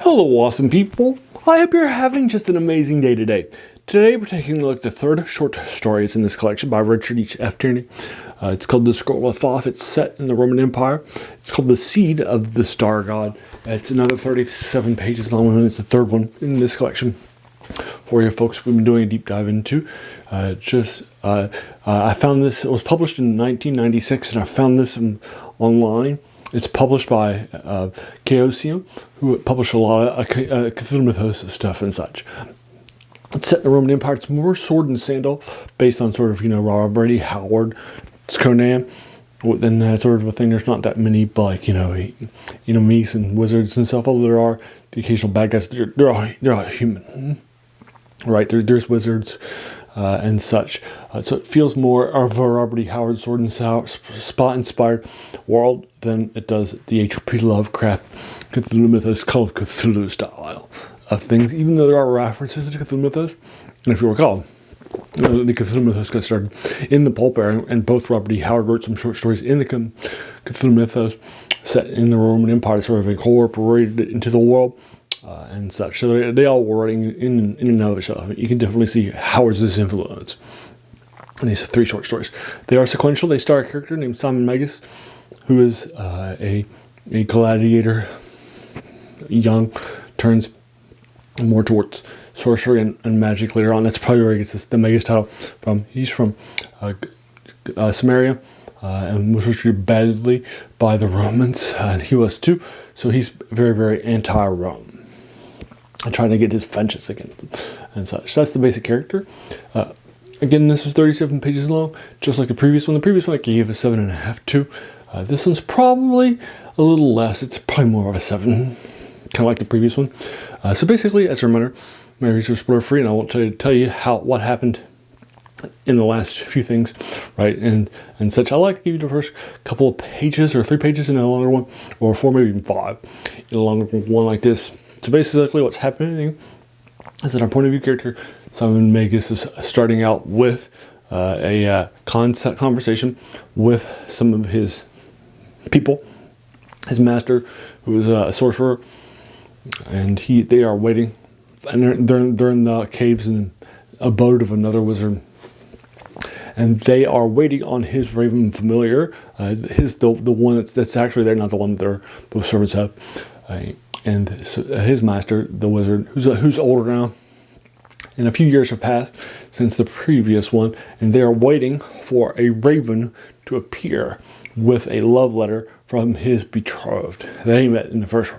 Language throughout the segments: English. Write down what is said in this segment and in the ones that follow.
Hello, awesome people. I hope you're having just an amazing day today. Today, we're taking a look at the third short story in this collection by Richard Tierney. It's called The Scroll of Thoth. It's set in the Roman Empire. It's called The Seed of the Star God. It's another 37 pages long, and it's the third one in this collection. For you folks, we've been doing a deep dive into. I found this. It was published in 1996, and I found this online. It's published by Chaosiam, who published a lot of Cthulhu Mythos stuff and such. It's set in the Roman Empire. It's more sword and sandal, based on sort of, Robert Brady, Howard, it's Conan, then that sort of a thing. There's not that many, like, enemies and wizards and stuff, although there are the occasional bad guys. They're all human, right? There's wizards and such. So it feels more of a Robert E. Howard sword and spot-inspired world than it does the H.P. Lovecraft Cthulhu Mythos Call of Cthulhu style of things, even though there are references to Cthulhu Mythos. And if you recall, the Cthulhu Mythos got started in the pulp era, and both Robert E. Howard wrote some short stories in the Cthulhu Mythos set in the Roman Empire, sort of incorporated it into the world and such. So they all were writing in and of itself. You can definitely see Howard's influence in these three short stories. They are sequential. They star a character named Simon Magus, who is a gladiator, young, turns more towards sorcery and magic later on. That's probably where he gets the Magus title from. He's from Samaria and was treated badly by the Romans, and he was too. So he's very, very anti-Rome and trying to get his vengeance against them and such. So that's the basic character. Again, this is 37 pages long, just like the previous one. The previous one I gave a 7.5 to. This one's probably a little less. It's probably more of a 7, kind of like the previous one. So basically, as a reminder, my reviews are spoiler free, and I won't tell you what happened in the last few things, right? And such. I like to give you the first couple of pages, or 3 pages in a longer one, or 4, maybe even 5 in a longer one like this. So basically, what's happening is that our point of view character, Simon Magus, is starting out with a conversation with some of his people, his master, who is a sorcerer, and they are waiting, and they're in the caves and abode of another wizard, and they are waiting on his raven familiar, the one that's actually there, not the one that their both servants have, and so his master, the wizard, who's older now. And a few years have passed since the previous one, and they are waiting for a raven to appear with a love letter from his betrothed that he met in the first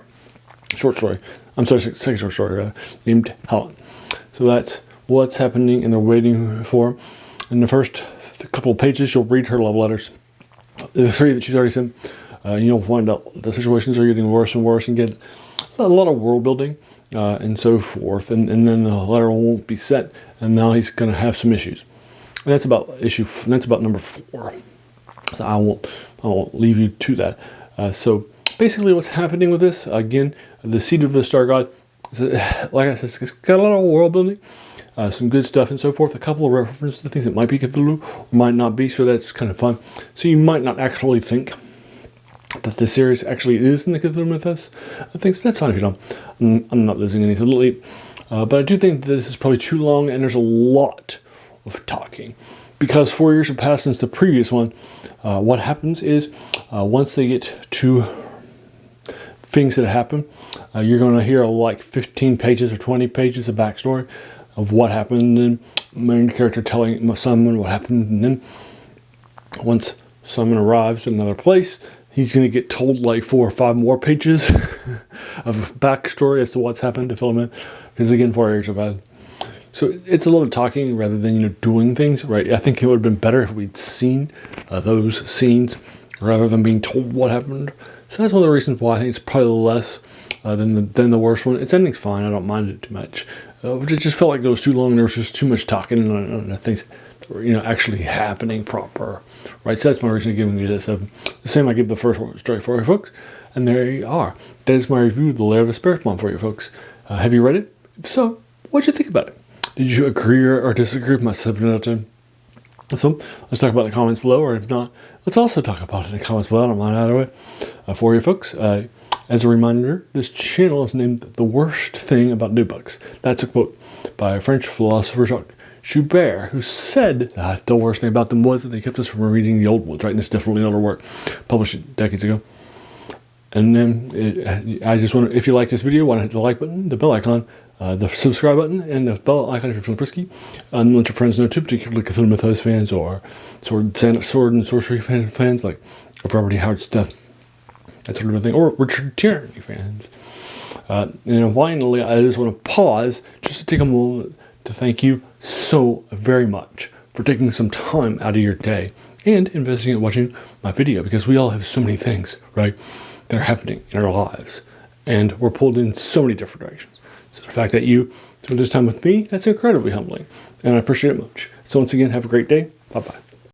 short story. I'm sorry, second short story, named Helen. So that's what's happening, and they're waiting for him. In the first couple of pages, you'll read her love letters, the 3 that she's already sent. You'll find out the situations are getting worse and worse, and get a lot of world building and so forth, and then the letter won't be set, and now he's going to have some issues, and that's about number 4. So I won't leave you to that. So basically, what's happening with this, again, the Seed of the Star God, like I said, it's got a lot of world building, some good stuff and so forth. A couple of references to things that might be Cthulhu or might not be, so that's kind of fun. So you might not actually think that the series actually is in the Cthulhu Mythos things, but that's fine if you don't. I'm not losing any sleep. But I do think that this is probably too long, and there's a lot of talking. Because 4 years have passed since the previous one, what happens is, once they get to things that happen, you're going to hear like 15 pages or 20 pages of backstory of what happened, and main character telling Simon what happened, and then once Simon arrives at another place, he's going to get told like 4 or 5 more pages of backstory as to what's happened to fill him in. Because again, 4 years have passed. So it's a lot of talking rather than doing things, right? I think it would have been better if we'd seen those scenes rather than being told what happened. So that's one of the reasons why I think it's probably less than the worst one. Its ending's fine. I don't mind it too much. But it just felt like it was too long, and there was just too much talking on things that were actually happening proper, right? So that's my reason for giving you this. The same I give the first story for you folks, and there you are. That is my review of The Lair of the Spirit Bomb for you folks. Have you read it? If so, what'd you think about it? Did you agree or disagree with my 7 out of 10? So let's talk about it in the comments below, or if not, let's also talk about it in the comments below. I don't mind either way for you folks. As a reminder, this channel is named The Worst Thing About New Books. That's a quote by French philosopher Jacques Joubert, who said that the worst thing about them was that they kept us from reading the old ones, right? And it's definitely another work published decades ago. And then I just want to, if you like this video, why not hit the like button, the bell icon, the subscribe button, and the bell icon if you're feeling frisky. And let your friends know too, particularly Cthulhu Mythos fans or Sword and Sorcery fans, like Robert E. Howard stuff, that sort of thing, or Richard Tierney fans. And finally, I just want to pause just to take a moment to thank you so very much for taking some time out of your day and investing in watching my video, because we all have so many things, right, that are happening in our lives, and we're pulled in so many different directions. So the fact that you spend this time with me, that's incredibly humbling, and I appreciate it much. So once again, have a great day. Bye-bye.